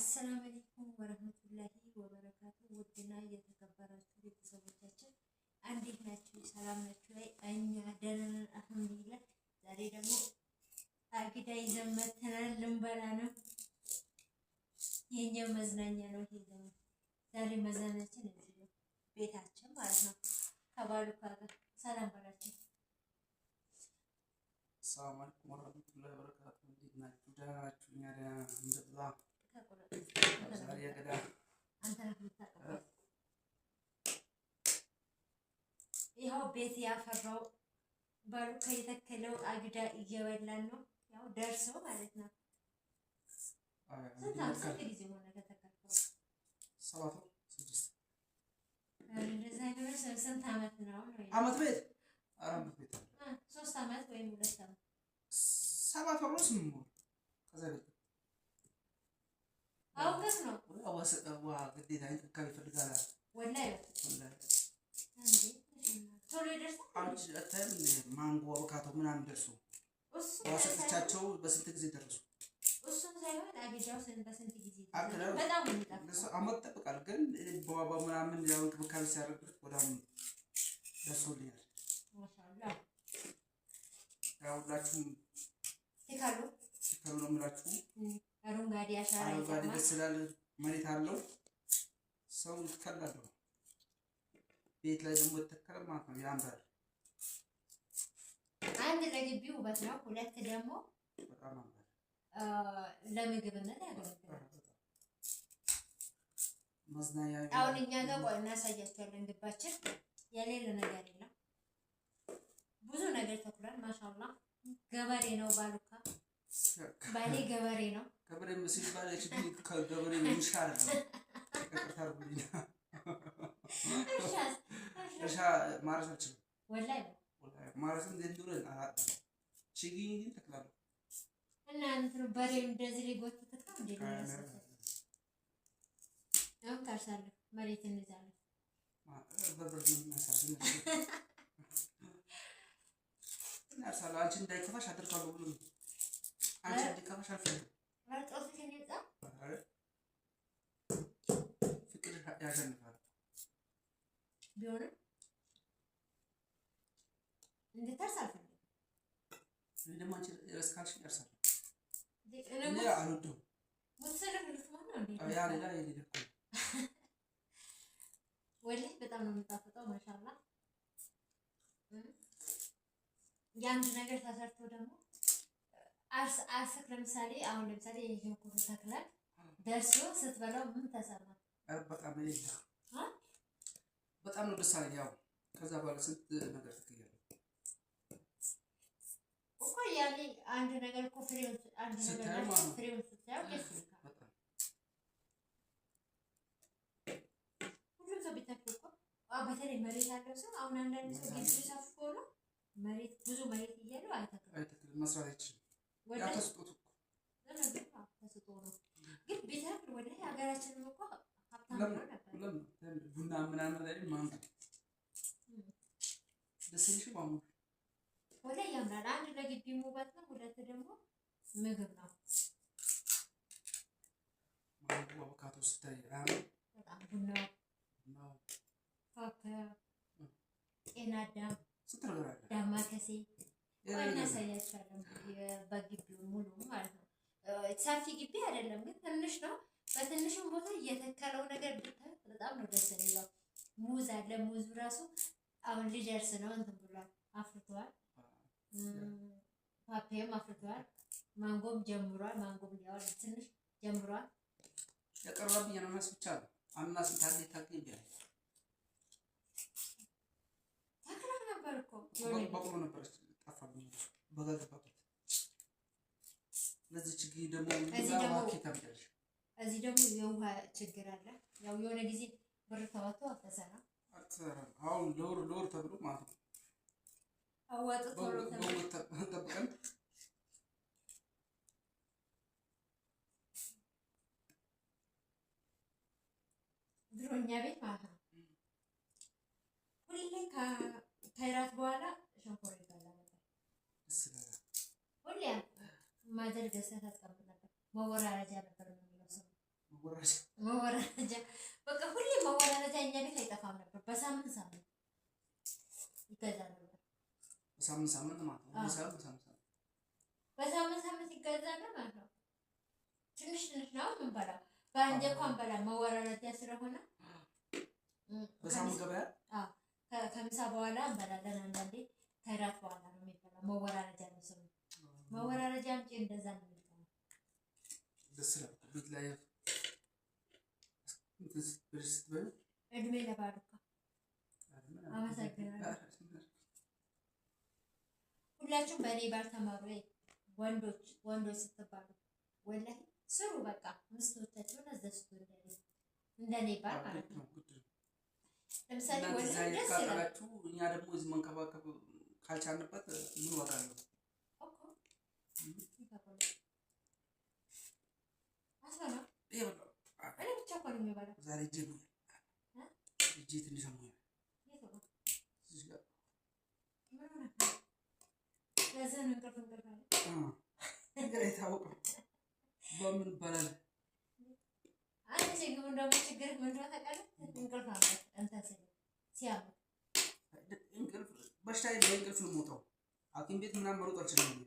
አሰላሙ አለይኩም ወረህመቱላሂ ወበረካቱ። ውድና የተከበራችሁ ቤተሰቦቻችን እንዴት ናችሁ? ሰላም ናችሁ ላይ? እኛ ደህና ነን አልሐምዱሊላህ። ዛሬ ደግሞ አግዳ ይዘን መተናል። ልንበላ ነው። የኛ መዝናኛ ነው ይሄ ደግሞ። ዛሬ መዝናኛችን እዚህ ነው፣ ቤታችን ማለት ነው። ከባሉካ ጋር ሰላም በላችሁ። ሰላም አለይኩም ወራህመቱላሂ ወበረካቱ። እንዴት ናችሁ? ደህና ናችሁ? እኛ ደህና ነን አልሐምዱሊላህ። ዛሬ ያገዳ አንተ ነህ የምታውቀው። ይኸው ቤት ያፈራው ባሉካ የተከለው አግዳ እየበላን ነው። ያው ደርሶ ማለት ነው። ስንት ጊዜ ሆነ ከተከልከው? 7 6 እንደዛ አይደለም። ስንት አመት ነው? አመት ቤት 3 አመት ወይም 2 አመት 7 ወር ነው 8 ወር ከዛ ቤት አውቀስ ነው። ዋ ግዴታ እንክብካቤ ይፈልጋል። ወላሂ እንዴ ቶሎ ይደርሳል። አንቺ አታይም እንዴ ማንጎ አቮካዶ ምናምን ደርሶ ዋሰጥቻቸው በስንት ጊዜ ደረሱ? እሱም ሳይሆን አግዳው በስንት ጊዜ በጣም አመት ጠብቃል። ግን በዋባ ምናምን ያው እንክብካቤ ሲያደርጉት ወዳም ደርሶልኛል። ማሻአላህ ያው ሁላችሁም ትካሉ ነው የምላችሁ። አረንጓዴ አሻራ አረንጓዴ ደስ ይላል። መሬት አለው ሰው ይተከላል። ቤት ላይ ደግሞ ተተከለ ማለት ነው ያምራል። አንድ ለግቢው ውበት ነው፣ ሁለት ደግሞ በጣም ያምራል። ለምግብነት ያገለግላል። መዝናኛ አሁን እኛ ጋር ቆይ እናሳያችኋለን። ግባችን የሌለ ነገር የለም። ብዙ ነገር ተኩሏል። ማሻአላህ ገበሬ ነው ባሉካ። ባሌ ገበሬ ነው። ገበሬ መስል ባለች ግን ከገበሬ ይሻላል ነው። ተከታተሉኝ። እርሻ ማረስ አልችልም ወላሂ ማረስ እንደዚህ አላጣ ችግኝ ግን ተክላለሁ እና እንትን በሬ እንደዚህ ሊጎትት ነው እንዴ ነው ነው ታርሳለህ። መሬት እንይዛለን በብር ነው እናሳለን እናሳለን። አንቺ እንዳይከፋሽ አድርጋለሁ ብሎ አንቺ እንዲከፋሽ አልፈልግም። ወርጦት ከነዛ ፍቅር ያሸንፋል ቢሆንም እንድታርስ አልፈልግም። እንደማ አንቺ ረስካልሽ ያርሳል እኔ አልወደውም። ወሰለም ልትሆን ነው እንዴ? ያ ሌላ ይልኩ ወላሂ በጣም ነው የምጣፍጠው። ማሻአላህ የአንድ ነገር ተሰርቶ ደግሞ አርሰክ ለምሳሌ አሁን ለምሳሌ ይሄን ኩሩ ተክላል ደርሶ ስትበላው ምን ተሰማ? በጣም ይላ በጣም ነው ደስ አለኝ። ያው ከዛ በኋላ ስንት ነገር ትክያለሽ እኮ ያኔ አንድ ነገር እኮ ፍሬውን አንድ ነገር ፍሬውን ስታየው ደስ ይላል። ሁሉም ሰው ቢተክል እኮ በተለይ መሬት ያለው ሰው አሁን አንዳንድ ሰው ግቢ ሰፍቶ ነው መሬት ብዙ መሬት እያለው አይተክልም መስራት አይችልም። ያ ተስጦት እኮ ተስጦ ነው። ግን ቢተክል ወላሂ ሀገራችንም እኮ ሀብታም ነው ነበር። ቡና ምናምን ላይ ማንጎ ደስ ይልሽ ማንጎ ወላሂ ያምራል። አንድ ለግቢ ውበት ነው፣ ሁለት ደግሞ ምግብ ነው። ማንጎ አቮካዶ ስታይ በጣም ቡናው ፓፓያ ጤና አዳም ዳማከሴ እናሳያቸዋለን። በግቢው ሙሉ ማለት ነው። ሰፊ ግቢ አይደለም ግን ትንሽ ነው። በትንሽም ቦታ እየተከለው ነገር ብታይ በጣም ነው ደስ የሚለው። ሙዝ አለ። ሙዙ ራሱ አሁን ሊደርስ ነው እንትን ብሏል፣ አፍርቷል። ፓፓያም አፍርቷል። ማንጎም ጀምሯል። ማንጎም ያው ትንሽ ጀምሯል። የቀረብኝ አናናስ ብቻ ነው። አናናስ ታግኝ ይላል። ታክራ ነበር እኮ በቅሎ ነበር ጠፋብኝ። በጋገባበት ለዚህ ችግር ደግሞ እዚህ ደግሞ የውሃ ችግር አለ። ያው የሆነ ጊዜ ብር ተዋቶ አፈሰና አሁን ለወር ተብሎ ማለት ነው አዋጥ ቶሎ ተጠብቀን ድሮኛ ቤት ማለት ነው ሁሌ ከራት በኋላ ሸንኮራ ይባላል ነበር። ሁሌ ማደር ገዝተህ ታስቀምጥ ነበር። መወራረጃ ነበር የሚለው ሰው መወራረጃ በቃ ሁሌ መወራረጃ እኛ ቤት አይጠፋም ነበር። በሳምንት ሳምንት ይገዛ ነበር። በሳምንት ሳምንት ማለት ነው። በሳምንት ሳምንት ይገዛ ማለት ነው። ትንሽ ትንሽ ነው የምንበላው። በአንዴ እንኳን በላ መወራረጃ ስለሆነ በሳምንት ገበያ ከምሳ በኋላ እንበላለን። አንዳንዴ ከእራት በኋላ ነው የሚበላው። መወራረጃ ነው ስሙ። መወራረጃ እንጂ እንደዛ ነው የሚባለው። ደስ ይላል። ቤት ላይ እድሜ ለባሉካ አመሰግናለሁ። ሁላችሁም በእኔ ባል ተማሩ። ወንዶች ስትባሉ ወላሂ ስሩ። በቃ ምስቶቻችሁን አስደስቱ። እንደኔ ባል ማለት ነው። ለምሳሌ ወላሂ ደስ ይላል። እኛ ደግሞ እዚህ መንከባከብ ካልቻልንበት ምን ዋጋ አለው? ዛሬ እጄ ትንሽ ነው። አይታወቅም በምን ይባላል። በሽታዬ በእንቅልፍ ነው የምወጣው። ሐኪም ቤት ምናምን መሮጥ አልችልም።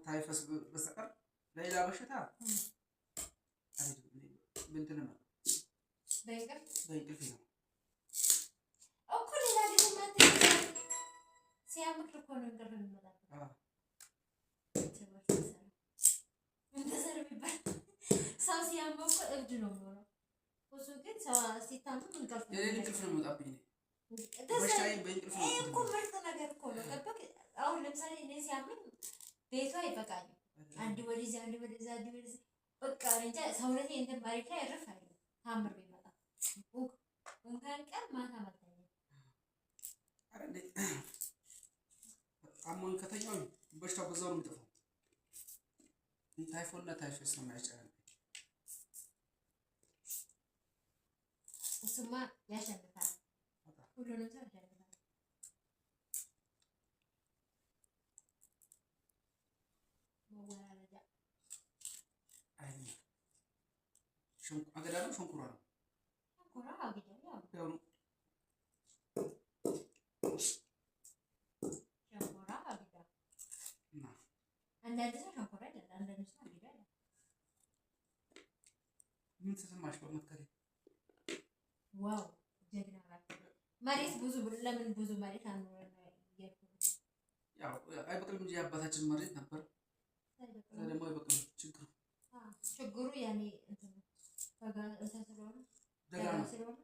ታይፈስ በስተቀር ሌላ በሽታ እንትን ነው። በእንቅልፍ ነው እኮ ሌላ ጊዜ ሲያምር እኮ ነው እንቅልፍ የሚመጣው። ሰው ሲያመው እኮ እብድ ነው የሚሆነው። እሱ ግን ሰው ሲታመም እንቅልፍ ነው የሚመጣብኝ። እኮ ምርጥ ነገር እኮ ነው። ገባህ? አሁን ለምሳሌ እኔ ሲያመኝ ቤቷ አይበቃኝም። አንድ ወደዚያ በቃ እንጃ ሰውነቴ እንትን መሬት ላይ እርፍ አይልም። ታምር ቢመጣ እንኳን ቀን ማታ መተኛ አሞኝ ከተኛው በሽታው በዛው ነው የሚጠፋው። ታይፎይድ እና ታይፈስ ነው የሚያስጨንቀኝ። እሱማ ያሸንፋል፣ ሁሉንም ሰው ያሸንፋል። መወራረጃ አገዳ ነው ሸንኮራ ነው። ሸንኮራ አገዳ ያው ሸንኮራ አገዳ አንዳንድ ሰው ሸንኮራ ይላል፣ አንዳንድ ሰው አገዳ ይላል። ምን ተሰማሽ በመትከሬ? ዋው ጀግና ናት። መሬት ብዙ ለምን ብዙ መሬት አኖረን ነው ያልኩት። ያው አይበቅልም እንጂ አባታችን መሬት ነበር። ደግሞ አይበቅልም። ችግሩ ያኔ እንትን ስለሆነ ደጋ ስለሆነ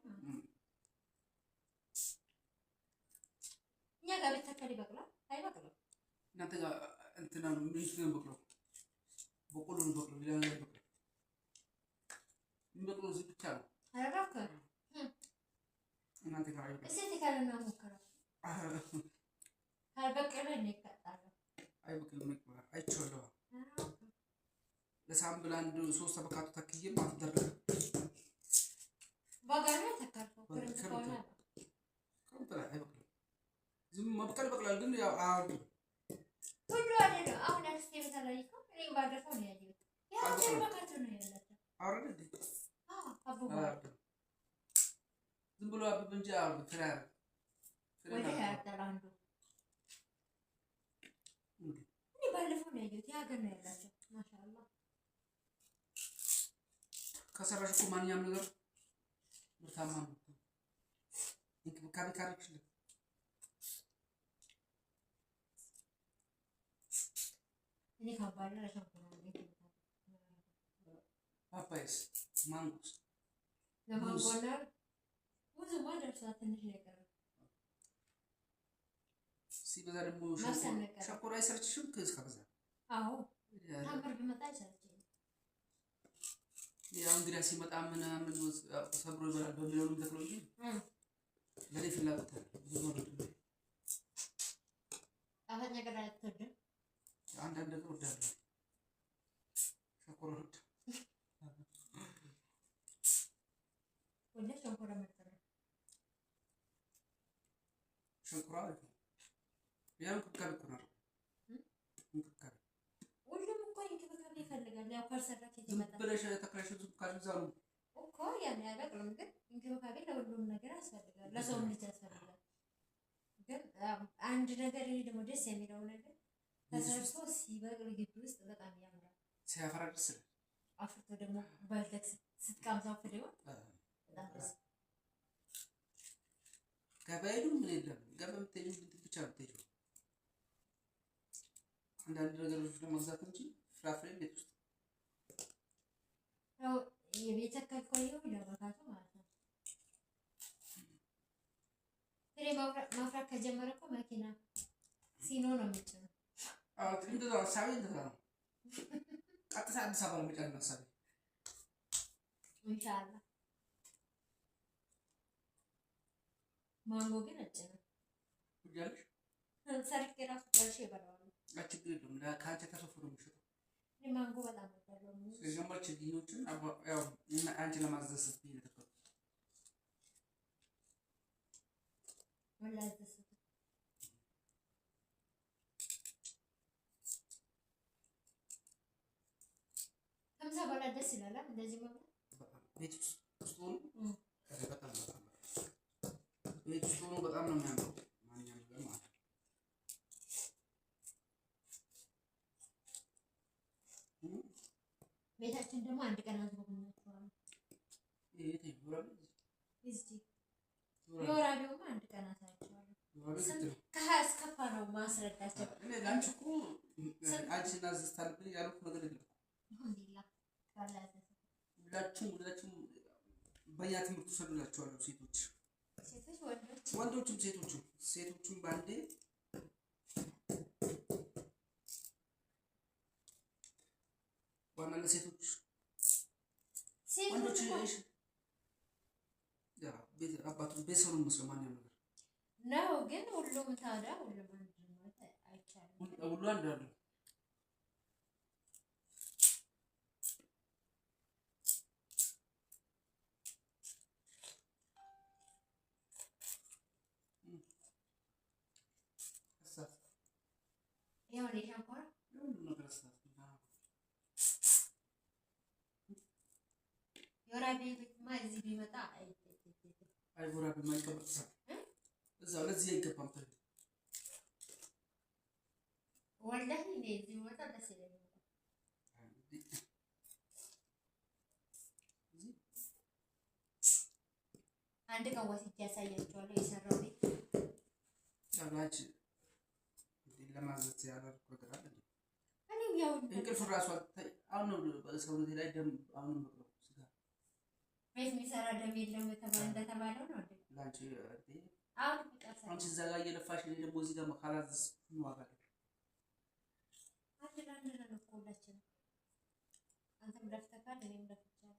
እኛ ጋር ቢተከል ይበቅላል አይበቅልም? እናንተ ጋር እንትና ምን ይበቅላል? በቆሎ ነው በቅሎ ሌላ ነገር ይበቅላል። የሚበቅለው እዚህ ብቻ ነው። ኧረ እባክህ እናንተ ጋር አይበቅልም። እስኪ ካለና ሞከረው ካልበቀለ እኔ እቀጣለሁ። አይበቅልም ይበቅላል። አይቼዋለሁ። ለሳምብል አንድ 3 አበካቶ ተክዬ ማፍደር ባጋራ ተካርኩ ክረምት ከሆነ አይበቅልም። ዝም መብቀል ይበቅላል ግን ያው ሁሉ አይደለም። አሁን አክስቴ በተለይኩ እኔ ባለፈው ነው ያየሁት። ያው አበካቶ ነው ያላቸው። አውረድ አቡባ ዝም ብሎ አብብ እንጂ ፍሬ ወደ ያጣላንዱ እኔ ባለፈው ነው ያየሁት። ያገር ነው ያላቸው። ማሻአላህ ከሰራሽ እኮ ማንኛውም ነገር ምርታማ ነው። እንክብካቤ ካደረግሽለት እኔ ካባላ ሸንኮራ ፓፓይስ ማንጎስ ለማንጎና ብዙ ማደርሳ ትንሽ ነገር ሲበዛ ደግሞ ሸንኮራ አይሰለችሽም? ከበዛ አዎ ታምር ቢመጣ አይሰለችም። ያው እንግዳ ሲመጣ ምናምን ሰብሮ ይበላል በሚለው ነው ተክሎ እንጂ ለኔ ፍላጎት ብዙ ነው። አሁን ነገር አትወድም? አንዳንድ ነገር ወዳለሁ። ሸንኮራ ወድ ወደ ሸንኮራ መጣለ ሸንኮራ ያው እንክብካቤ እኮ ነው። እንክብካቤ ሁሉም እኮ እንክብካቤ ይፈልጋል። አፈር ሰራች ዝም ይመጣል ብለሽ ተክለሽ ዝም ካልሽ እዛ ነው እኮ ያን ያበቅልም። ግን እንክብካቤ ለሁሉም ነገር ያስፈልጋል፣ ለሰው ልጅ ያስፈልጋል። ግን አንድ ነገር ይሄ ደግሞ ደስ የሚለው ነገር ተሰርቶ ሲበቅል ግቢ ውስጥ በጣም ያምራል። ሲያፈራ ደስ ይላል። አፍርቶ ደግሞ በልተክ ስትቀምሰው ፍሬው በጣም ደስ ገበያ ምን የለም። ገበያ የምትሄጂው ብቻ ነው የምትሄጂው አንዳንድ ነገሮች ለመግዛት እንጂ ፍራፍሬ ቤት ውስጥ ያው የቤት አካባቢው ለበካቱ ማለት ነው። ፍሬ ማፍራት ከጀመረ እኮ መኪና ሲኖ ነው የሚጭነው። አዎ እንደዛ ሀሳቤ እንደዛ ነው። ቀጥታ አዲስ አበባ ለመጫን ሀሳቤ ኢንሻአላህ። ማንጎ ግን አጭነው ትያለሽ ሰርቄ ራሱ ጨርሼ እበላዋለሁ። ችግር የለውም። ከአንቺ ተሰፍሮ ነው የሚሸጠው። ማንጎ በጣም ወዳለሁ። የጀመር ችግኞችን ያው አንቺ ለማስደሰት ብዬ ነው የተከፈተው። ምን ላስደስት? ከምሳ በኋላ ደስ ይላል እንደዚህ ማለት ቤት ውስጥ ሆኖ ቤት ውስጥ ሆኖ በጣም ነው የሚያምረው። ማንኛውም ነገር ማለት ነው። ቤታችን ደግሞ አንድ ቀን አዝጎብኛቸዋል። የወራቤውማ አንድ ቀን አሳያቸዋለሁ። ከሀያ እስከ ፋ ነው ማስረዳቸው። ለአንቺ እኮ አንቺን አዘዝታለብኝ ያልኩት ነገር የለም። አልሐምዱሊላህ ሁላችሁም በየትምህርቱ ሰዱላችኋለሁ። ሴቶች ወንዶችም ሴቶችም በአንዴ ዋና ለሴቶች ወንዶች ቤት አባቱ ቤተሰብ ነው መስለው ማንኛውም ነገር ነው። ግን ሁሉም ታዲያ ሁሉም አንድ ማለት አይቻልም። ሁሉ አንድ አለ። ያው ለሻንኮራ ወራቤ ቤትማ እዚህ ቢመጣ አይ ወራቤ ማይቀበል እዛው ለዚህ አይገባም። ወላሂ እኔ እዚህ ቢመጣ ደስ ይለኛል። አንድ ቀን ወስጄ ያሳያቸዋለሁ የሰራው ቤት ቻላች ለማዘዝ ያላልኩ ነገር አለ። እኔም ያው እንቅልፍ ራሱ አሁን ነው በሰውነቴ ላይ ደም አሁን ነው ስጋ ቤት የሚሰራ ደም የለም እንደተባለው ነው አይደል? ላንቺ አሁን ተቀርሳ አንቺ እዛ ጋር እየለፋሽ እኔ ደግሞ እዚህ ጋር መካላዝ ዋጋ አለ። አንድ ነው እኮ ሁላችንም። አንተም ለፍተካል እኔም ለፍቻለሁ።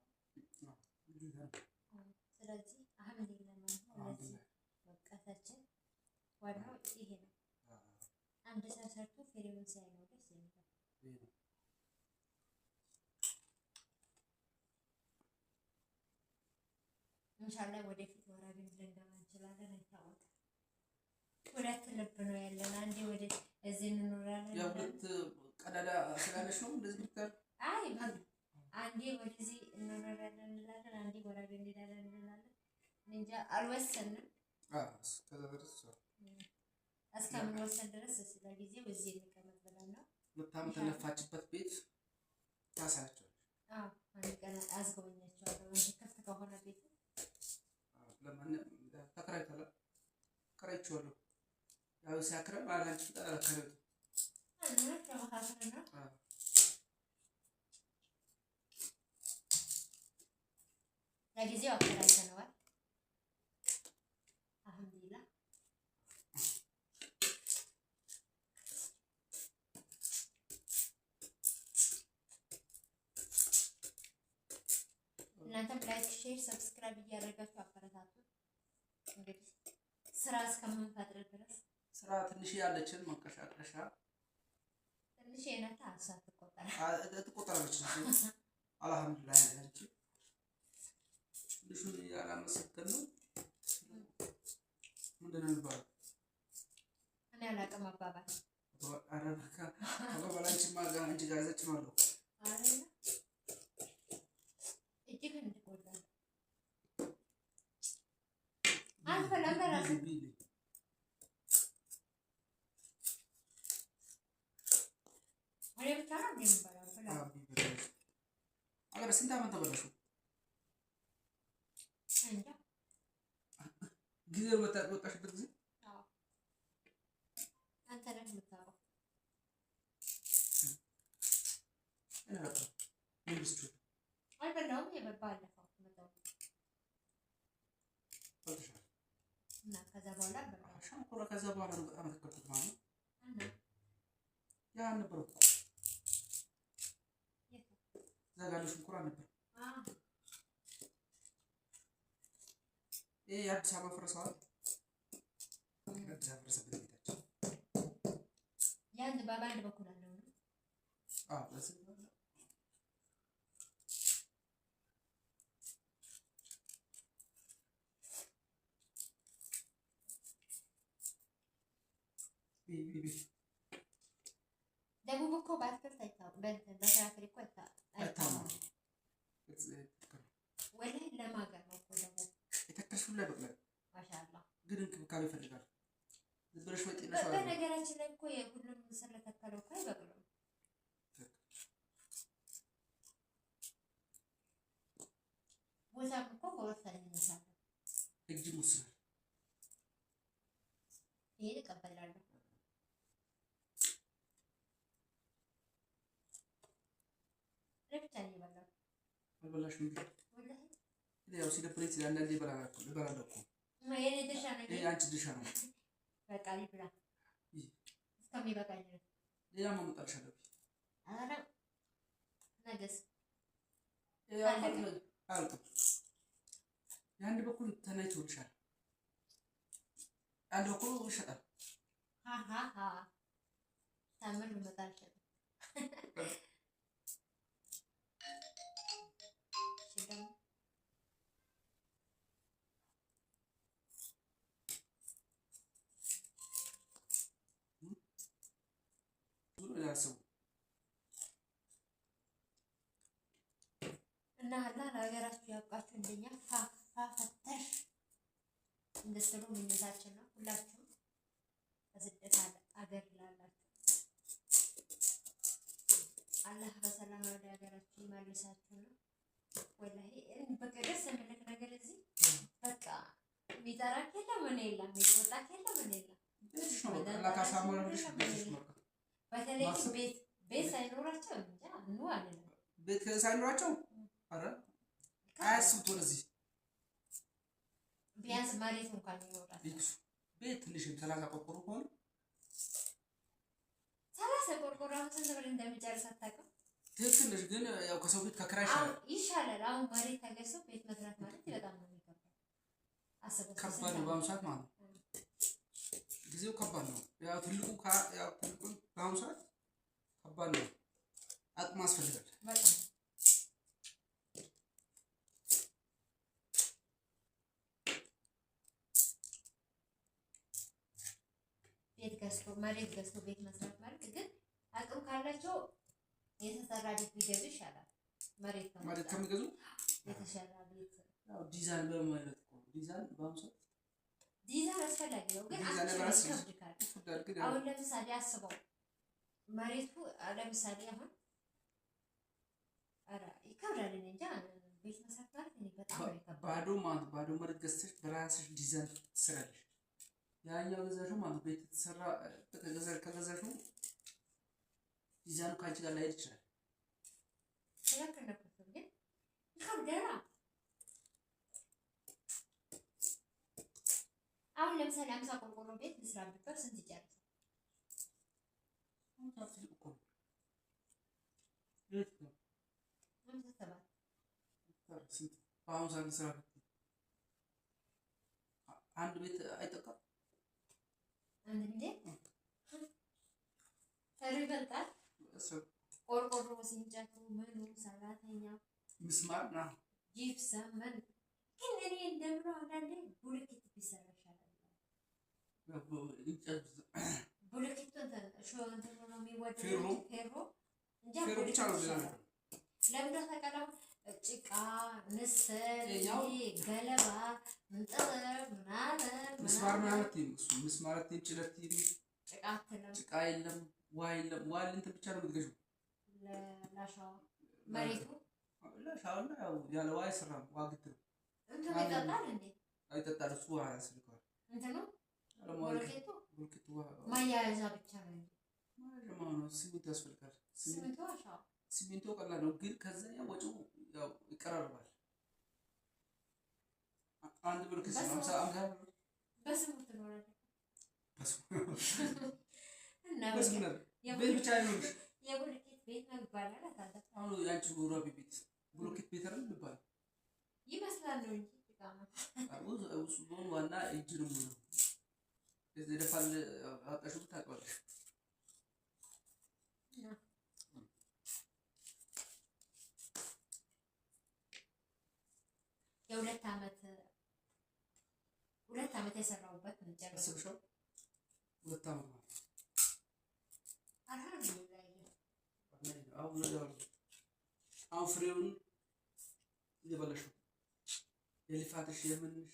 ስለዚህ አልሐምዱሊላህ ማለት ነው። በቃታችን ዋናው ይሄ ነው። አንድ ሰው ሰርቶ ፍሬውን ሲያይ ነው ደስ የሚለው። ኢንሻአላህ ወደፊት ወራቤ ልንገባ እንችላለን፣ አይታወቅም። ሁለት ልብ ነው ያለን። አንዴ ወደ እዚህ እንኖራለን። ያው ሁለት ቀዳዳ ስላለሽ ነው እንደዚህ ብትቀር። አይ አንዴ ወደዚህ እንኖራለን እንላለን፣ አንዴ ወራቤ እንሄዳለን እንላለን። እንጃ አልወሰንም። እስከዛ ድረስ እስከምንወሰን ድረስ ስለጊዜው እዚህ እንቀመጥ ብለን ነው። በጣም ተለፋችበት ቤት ታሳያቸዋለሽ። አንድ ቀን አዝጎበኛቸዋለሁ እንጂ ክፍት ከሆነ ቤት ለማንኛውም ተከራይቼዋለሁ። ያው ሲያክረም አላንቺ ተከራይቶ ለጊዜው አከራይተነዋል። አልሐምዱሊላህ እናንተም ላይክ፣ ሼር፣ ሰብስክራይብ እያደረጋችሁ አበረታቱ። እንግዲህ ስራ እስከምንፈጥር ድረስ ስራ ትንሽ ያለችን መንቀሻቀሻ ትንሽ የነታ አሳት ትቆጠራለች። አልሐምዱሊላህ አንቺ ትንሹን ያላመሰገን ነው ምንድን ነው የሚባለው? እኔ አላውቅም አባባል አረበካ አባባላችን ማጋ አንቺ ጋር ዘጭ ነው አለው። ነው እንደምበላው ብላ አገር ስንት ዓመት ተበላሹ እንጃ ጊዜ ወጣሽበት ጊዜ አንተ ነህ የምታውቀው። አልበላሁም ባለፈው መጣሁ እና ከዛ በኋላ ሸንኮራ ከዛ በኋላ ነው በጣም ተከፍቶት ማለት ያ ነበር እኮ ዘጋሉ ሸንኮራ ነበር። ይሄ የአዲስ አበባ ፈረሰዋል አዲስ አበባ ፈረሰበት ቤታችን ያን በአንድ በኩል አለው ነው ለዚህ ደቡብ እኮ በአትክልት አይታወቅም። በፍራፍሬ እኮ አይታወቅም። ወላሂ ለማገር ነው እኮ ደቡብ የተከልሽው ላይ በቅሏል። ማሻአላ ግን እንክብካቤ ይፈልጋል። ዝም ብለሽ ወጤነሽ አለ። በነገራችን ላይ እኮ የሁሉም ስለተከለው እኮ አይበቅሉም። ቦታም እኮ በወሳኝነት አለ። እጅ ሙስናል ይሄን እቀበላለሁ። ለብቻ ነው የበላው። አልበላሽም እንዴ? ወላሂ ያው ሲደብረኝ ስለ አንዳንዴ እበላለሁ እኮ የኔ ድርሻ ነው። ይሄ አንቺ ድርሻ ነው። በቃ ይብላ እስከሚበቃኝ ድረስ ሌላ ማመጣልሽ አለብኝ። ኧረ ነገስ አልኩ የአንድ በኩል ተናይቶልሻል፣ አንድ በኩል ይሸጣል። ታምር ልመጣ አልችልም። ያሰቡ እና አላህ ለሀገራችሁ ያብቃችሁ። እንደኛ ፈተሽ እንድትሉ ምኞታችን ነው። ሁላችሁም በስደት አገር ላላችሁ አላህ በሰላም ወደ ሀገራችሁ ይመልሳችሁ ነው። ወላሂ በቃ ደስ የሚልክ ነገር እዚህ በቃ የሚጠራክ የለም ምን የለም፣ የሚቆጣክ የለም ምን የለም። በተለይ ቤት ሳይኖራቸው እንጃ ኑ አለና ቤት ሳይኖራቸው አረ አያስቡት ወደዚህ ቢያንስ መሬት እንኳን ይኖራል። ቤት ትንሽ 30 ቆርቆሮ ከሆነ 30 ቆርቆሮ ስንት ብር እንደሚጨርስ አታውቅም። ትክክል ነሽ፣ ግን ያው ከሰው ቤት ከክራይ ይሻላል። አሁን መሬት ተገዝቶ ቤት መስራት ማለት በጣም ነው የሚከብደው። አስበው ከባድ ነው በአሁኑ ሰዓት ማለት ነው። ጊዜው ከባድ ነው። ያው ትልቁ በአሁኑ ሰዓት ከባድ ነው። አቅም ያስፈልጋል በጣም ቤት ገዝቶ መሬት ገዝቶ ቤት መስራት ማለት ግን አቅም ካላቸው የተሰራ ቤት ቢገዙ ይሻላል። መሬት ከሚገዙ የተሰራ ቤት ያው ዲዛይን በማለት ነው። ዲዛይን በአሁኑ ሰዓት ዲዛይን አስፈላጊ ነው፣ ግን ይከብዳል። አሁን ለምሳሌ አስበው መሬቱ ለምሳሌ አሁን ኧረ ይከብዳል። እኔ እንጃ ቤት መስራት ማለት እኔ በጣም ይከብዳል። ባዶ መሬት ገዝተሽ በራስሽ ዲዛይን ትሰራለሽ። ያኛው ገዛሽው ማለት ቤት ተሰራ ከገዛሽው ዲዛይኑ ካንቺ ጋር ላይሄድ ይችላል። ስለከነኩት ግን ይከብዳል። አሁን ለምሳሌ 50 ቆርቆሮ ቤት ልስራ ብትል ስንት ይጨርሳል? በአሁኑ ሰዓት ስራ አንድ ቤት አይጠቃም። አንድ ቤት ይበልጣል። ቆርቆሮ፣ እንጨቱ፣ ምኑ፣ ሰራተኛ፣ ምስማር ና ጂፕሰም ምን ግን እኔ እንደምለው አንዳንዴ ብሎኬት ቢሰራ ይሻላል። ብሎኬት እንትን ነው የሚወደው ፌሮ እንጃ ብቻ ነው ለምዶ ተቀላው ጭቃ ምስል ገለባ ምንጥር ምናምን ምስማር ማለት እሱ ምስማር ጭለት ጭቃ የለም ውሃ የለም። ውሃ እንትን ብቻ ነው የምትገዢው። ለላሻው መሬቱ ላሻውና ያው ያለ ውሃ አይሰራም። ውሃ ግድ ነው። እንትን ይጠጣል እንዴ? አይጠጣል። እሱ ውሃ ያስልከዋል። እንትኑ ብሎኬቱ ማያያዣ ብቻ ነው እንጂ ማያያዣ ሲሚንቶ ያስፈልጋል። ሲሚንቶ ቀላል ነው፣ ግን ከዛኛ ወጪው ያው ይቀራርባል። አንድ ብሎኬት 50 ብር በስሙ ትኖራለህ። በስሙ ቤት ብቻ አይኖርሽ። የብሎኬት ቤት ነው ይባላል። አሁን ያንቺ ጎራቢ ቤት ብሎኬት ቤት አይደል ይባላል ይመስላል ነው እንጂ እሱ ሆኖ ዋና እጅ ነው የሚሆነው። እዚህ ደፋል አጣሽው ታውቃለሽ። የሁለት ዓመት የሰራሁበት ነው ጨርሰው። ሁለት ዓመት ማለት አሁን ፍሬውን እየበላሽ ነው። የልፋትሽ የምንሽ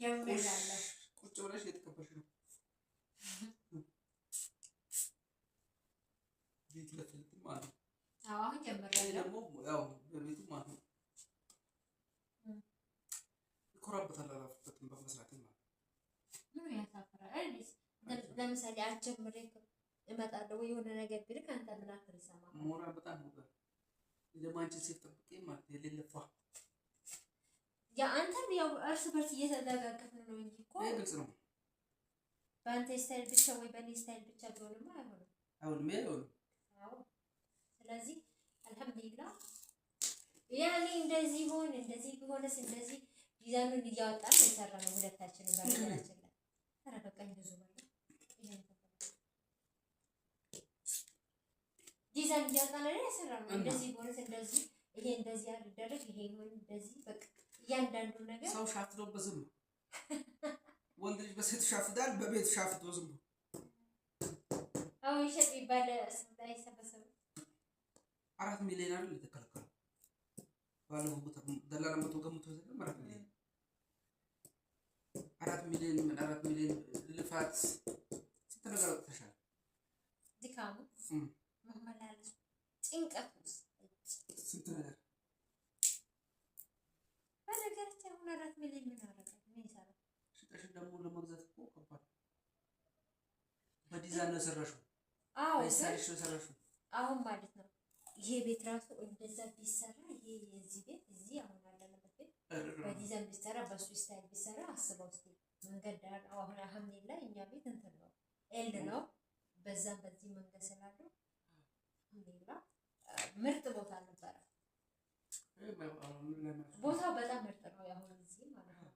ጀምራለሁ። ቁጭ ብለሽ እየተቀበልሽ ነው። ቤት ለፍልት ማለት ነው። አሁን ጀምራለሁ። ደግሞ ያው በቤቱ ማለት ነው ይኮራበታል። አላፍበትም በመስራት ማለት ምን ያሳፍራል። ለምሳሌ አልጀምሬ እመጣለሁ ወይ የሆነ ነገር ቢልክ አንተ ምን አትሰማ ሞራ በጣም ነው ደግሞ አንቺን ሴት ጠብቄ ማለት የሌለፋ ያ አንተም ያው እርስ በርስ እየተደጋገፍን ነው እንጂ እኮ ግልጽ ነው። በአንተ ስታይል ብቻ ወይ በእኔ ስታይል ብቻ ቢሆንማ አይሆንም። አይሆንም። አዎ ስለዚህ አልሐምዱሊላህ ያኔ እንደዚህ ሆነ እንደዚህ ቢሆንስ እንደዚህ ዲዛይኑን እያወጣን የሰራነው ሁለታችንን በነገራችን ላይ ተረጋጋኝ ብዙ ማለት ዲዛይን እያወጣን አይደል የሰራነው። እንደዚህ ቢሆንስ እንደዚህ ይሄ እንደዚህ አድርገህ ይሄ ይሁን እንደዚህ በቃ እያንዳንዱ ነገር ሰው ሻፍቶ በዝም ወንድ ልጅ በሴት ሻፍዳል፣ በቤት ሻፍቶ ዝም አሁን ይሸጥ ይባል ስንታይ ሰበሰበ 4 ሚሊዮን አይደል የተከለከለው ባለው ቦታ ደላላ መቶ ገምቶ ዘለም 4 ሚሊዮን 4 ሚሊዮን ልፋት ስንት ነገር አውጥተሻል። ድካሙ መመላለስ ጭንቀት ስንት ነገር በነገራችን አሁን 4 ሚሊዮን ምን አደረገ? ምን ይሰራል? ሽጠሽ ደግሞ ለመግዛት እኮ ከባድ በዲዛይን ነው የሰራሽው። አዎ አይሳልሽ ነው የሰራሽው። አሁን ማለት ነው ይሄ ቤት ራሱ እንደዛ ቢሰራ ይሄ የዚህ ቤት እዚህ አሁን ያለንበት ቤት በዲዛይን ቢሰራ በሱ ስታይል ቢሰራ አስበው እስኪ መንገድ ዳር አሁን አልሐምዱሊላህ እኛ ቤት እንትን ነው ኤል ነው በዛም በዚህ መንገድ ስላለው አልሐምዱሊላህ ምርጥ ቦታ ነበረ። ቦታው በጣም ምርጥ ነው። ያሁን እዚህ ማለት ነው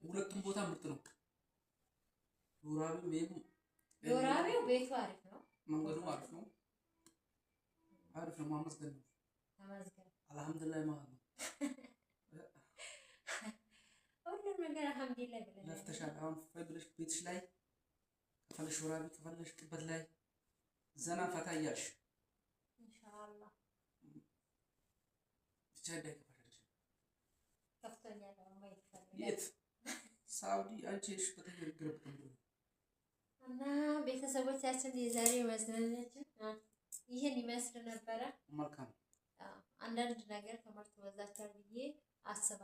ሁለቱም ቦታ ምርጥ ነው። ዮራቤው ቤቱ አሪፍ ነው። መንገዱ አሪፍ ነው። አሪፍ ነው። ማመስገን ነው። ተመስገን አልሐምዱሊላህ ማለት ነው። ሁሉም ነገር አልሐምዱሊላህ ብለን ለፍተሻል። አሁን ፈብለሽ ቤትሽ ላይ ከፈለሽ ዮራቤ ከፈለሽ ቅበት ላይ ዘና ፈታ እያልሽ ኢንሻአላህ ቻዳ ከፍተኛ ነው ማለት ነው። የት ሳውዲ አንቺ እሺ በተገረገረበት ነው። እና ቤተሰቦቻችን የዛሬ መዝናኛችን ይሄን ይመስል ነበረ። መልካም አንዳንድ ነገር ተመርቶ በዛቻ ብዬ አስባለሁ።